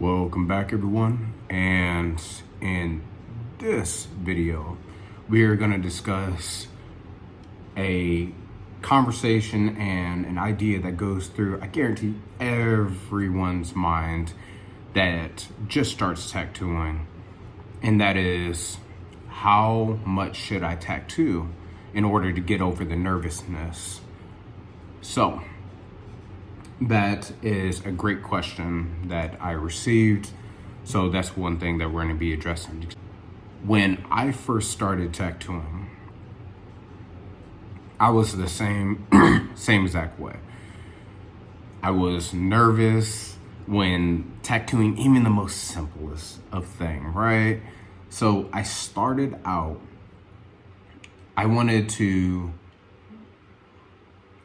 Welcome back, everyone, and in this video we are going to discuss a conversation and an idea that goes through, I guarantee, everyone's mind that just starts tattooing, and that is, how much should I tattoo in order to get over the nervousness? So that is a great question that I received. So that's one thing that we're going to be addressing. When I first started tattooing, I was the same exact way. I was nervous when tattooing even the most simplest of thing, right? So I started out, I wanted to,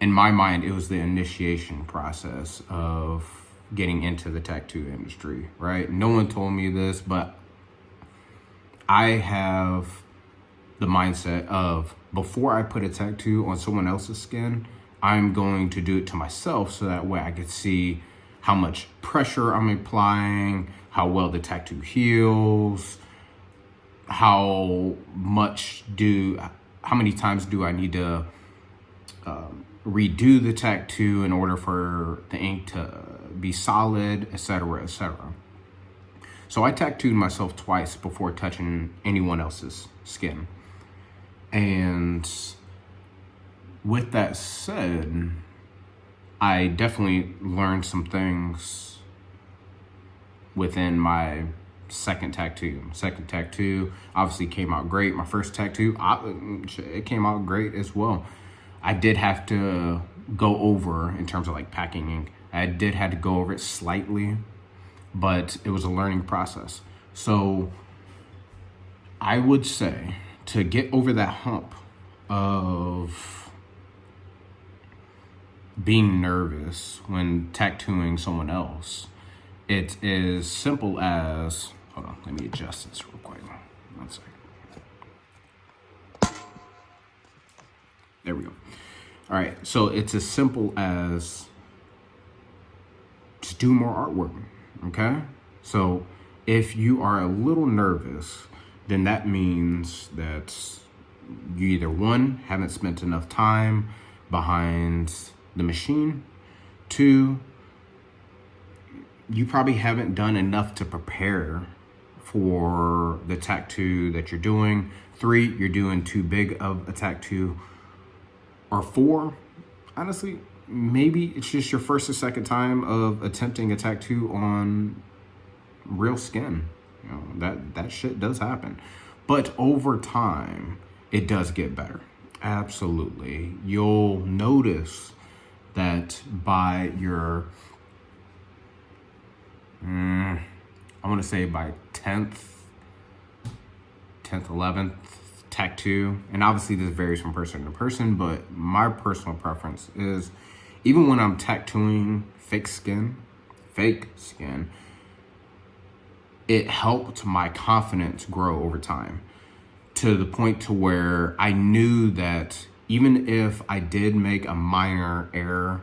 in my mind, it was the initiation process of getting into the tattoo industry, right? No one told me this, but I have the mindset of, before I put a tattoo on someone else's skin, I'm going to do it to myself so that way I could see how much pressure I'm applying, how well the tattoo heals, how many times do I need to redo the tattoo in order for the ink to be solid, etc., etc. So I tattooed myself twice before touching anyone else's skin. And with that said, I definitely learned some things within my second tattoo. Second tattoo obviously came out great. My first tattoo, it came out great as well. I did have to go over, in terms of like packing ink, I did have to go over it slightly, but it was a learning process. So I would say, to get over that hump of being nervous when tattooing someone else, it's as simple as, hold on, let me adjust this real quick. 1 second. There we go. All right, so it's as simple as just do more artwork, okay? So if you are a little nervous, then that means that you either, one, haven't spent enough time behind the machine, two, you probably haven't done enough to prepare for the tattoo that you're doing, three, you're doing too big of a tattoo, or four, honestly, maybe it's just your first or second time of attempting a tattoo on real skin. You know, that shit does happen. But over time, it does get better. Absolutely. You'll notice that by your, I want to say by 10th, 11th tattoo, and obviously this varies from person to person, but my personal preference is, even when I'm tattooing fake skin, it helped my confidence grow over time, to the point to where I knew that even if I did make a minor error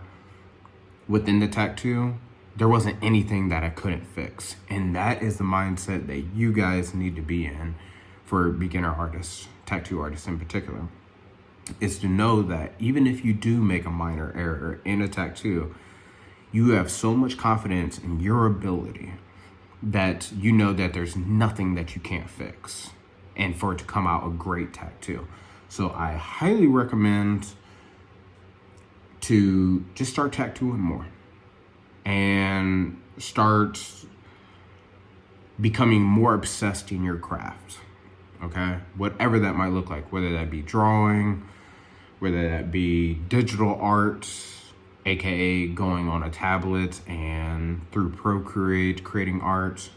within the tattoo, there wasn't anything that I couldn't fix. And that is the mindset that you guys need to be in for beginner artists, tattoo artists in particular, is to know that even if you do make a minor error in a tattoo, you have so much confidence in your ability that you know that there's nothing that you can't fix, and for it to come out a great tattoo. So I highly recommend to just start tattooing more and start becoming more obsessed in your craft, okay? Whatever that might look like, whether that be drawing, whether that be digital art, AKA going on a tablet and through Procreate, creating art,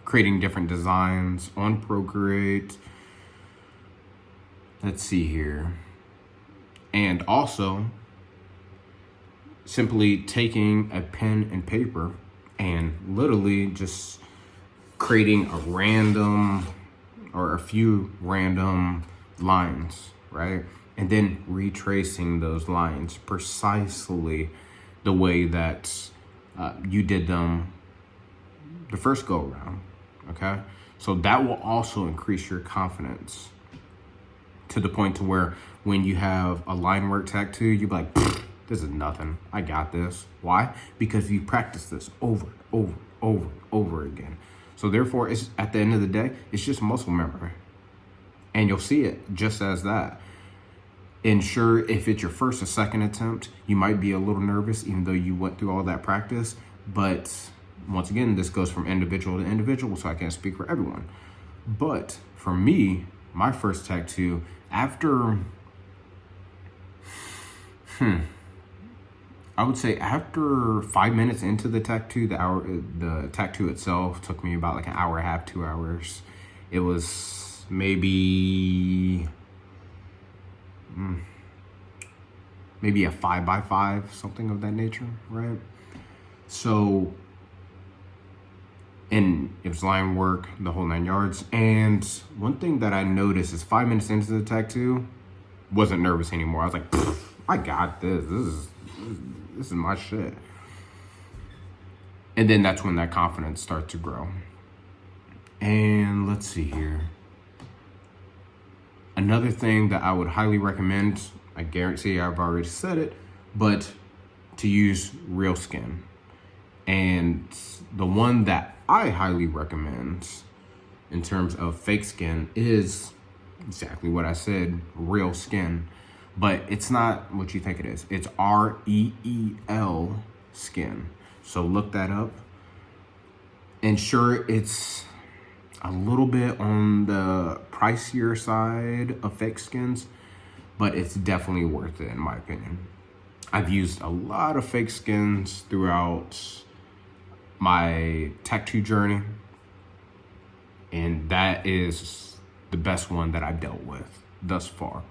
creating different designs on Procreate. Let's see here. And also simply taking a pen and paper and literally just creating a random or a few random lines, right? And then retracing those lines precisely the way that you did them the first go around, okay? So that will also increase your confidence to the point to where when you have a line work tattoo, you're like, this is nothing. I got this. Why? Because you practice this over again. So therefore, it's at the end of the day, it's just muscle memory. And you'll see it just as that. And sure, if it's your first or second attempt, you might be a little nervous, even though you went through all that practice. But once again, this goes from individual to individual, so I can't speak for everyone. But for me, my first tattoo, after, I would say after 5 minutes into the tattoo, the tattoo itself took me about like an hour and a half, 2 hours. It was maybe a 5x5, something of that nature, right? So, and it was line work, the whole 9 yards. And one thing that I noticed is 5 minutes into the tattoo, wasn't nervous anymore. I was like, I got this. This is my shit. And then that's when that confidence starts to grow. And let's see here. Another thing that I would highly recommend, I guarantee I've already said it, but to use real skin. And the one that I highly recommend in terms of fake skin is exactly what I said, real skin. But it's not what you think it is. It's REEL skin. So look that up. And sure, it's a little bit on the pricier side of fake skins, but it's definitely worth it in my opinion. I've used a lot of fake skins throughout my tattoo journey, and that is the best one that I've dealt with thus far.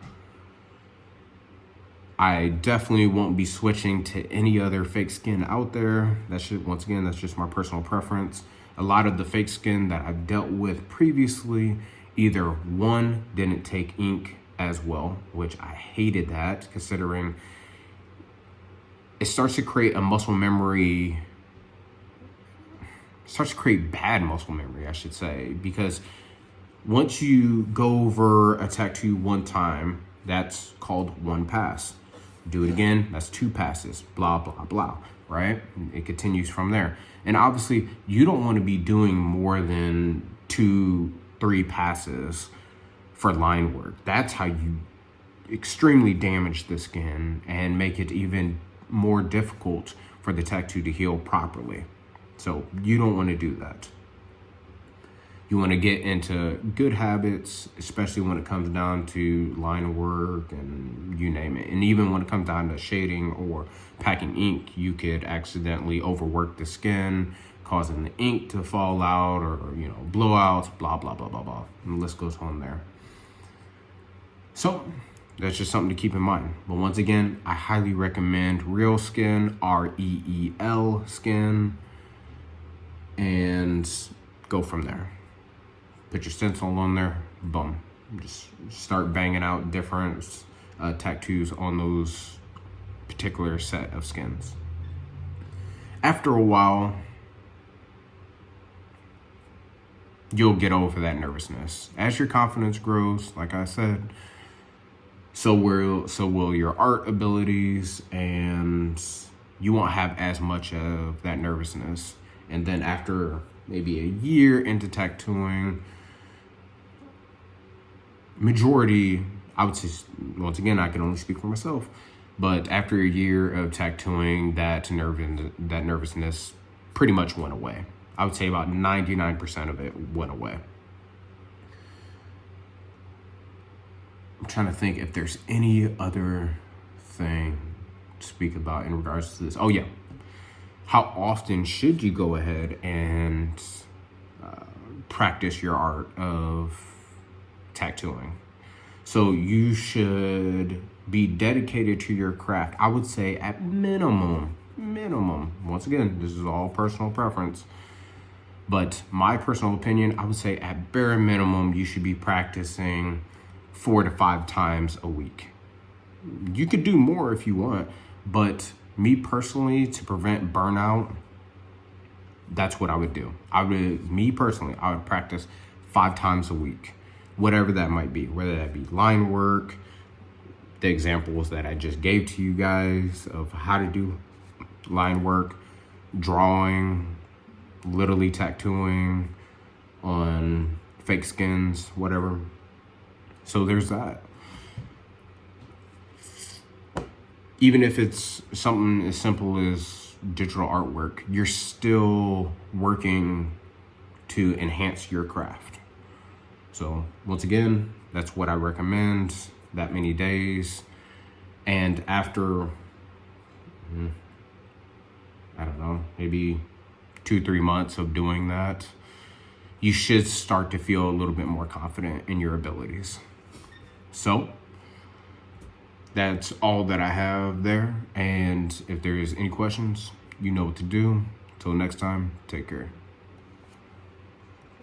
I definitely won't be switching to any other fake skin out there. Once again, that's just my personal preference. A lot of the fake skin that I've dealt with previously, either one, didn't take ink as well, which I hated that, considering it starts to create a muscle memory, starts to create bad muscle memory, I should say, because once you go over a tattoo one time, that's called one pass. Do it again, that's 2 passes, blah, blah, blah, right? It continues from there. And obviously, you don't want to be doing more than 2-3 passes for line work. That's how you extremely damage the skin and make it even more difficult for the tattoo to heal properly. So you don't want to do that. You want to get into good habits, especially when it comes down to line work and you name it. And even when it comes down to shading or packing ink, you could accidentally overwork the skin, causing the ink to fall out or blowouts, blah, blah, blah, blah, blah. And the list goes on there. So that's just something to keep in mind. But once again, I highly recommend real skin, REEL skin, and go from there. Put your stencil on there, boom. Just start banging out different tattoos on those particular set of skins. After a while, you'll get over that nervousness. As your confidence grows, like I said, so will your art abilities, and you won't have as much of that nervousness. And then after maybe a year into tattooing, majority, I would say, once again, I can only speak for myself, but after a year of tattooing, that nervousness pretty much went away. I would say about 99% of it went away. I'm trying to think if there's any other thing to speak about in regards to this. Oh yeah, how often should you go ahead and practice your art of tattooing? So you should be dedicated to your craft. I would say at minimum, once again, this is all personal preference, but my personal opinion, I would say at bare minimum, you should be practicing 4 to 5 times a week. You could do more if you want, but me personally, to prevent burnout, That's what I would do. Me personally, I would practice 5 times a week, whatever that might be, whether that be line work, the examples that I just gave to you guys of how to do line work, drawing, literally tattooing on fake skins, whatever. So there's that. Even if it's something as simple as digital artwork, you're still working to enhance your craft. So once again, that's what I recommend, that many days. And after, I don't know, maybe 2-3 months of doing that, you should start to feel a little bit more confident in your abilities. So that's all that I have there. And if there is any questions, you know what to do. Till next time, take care.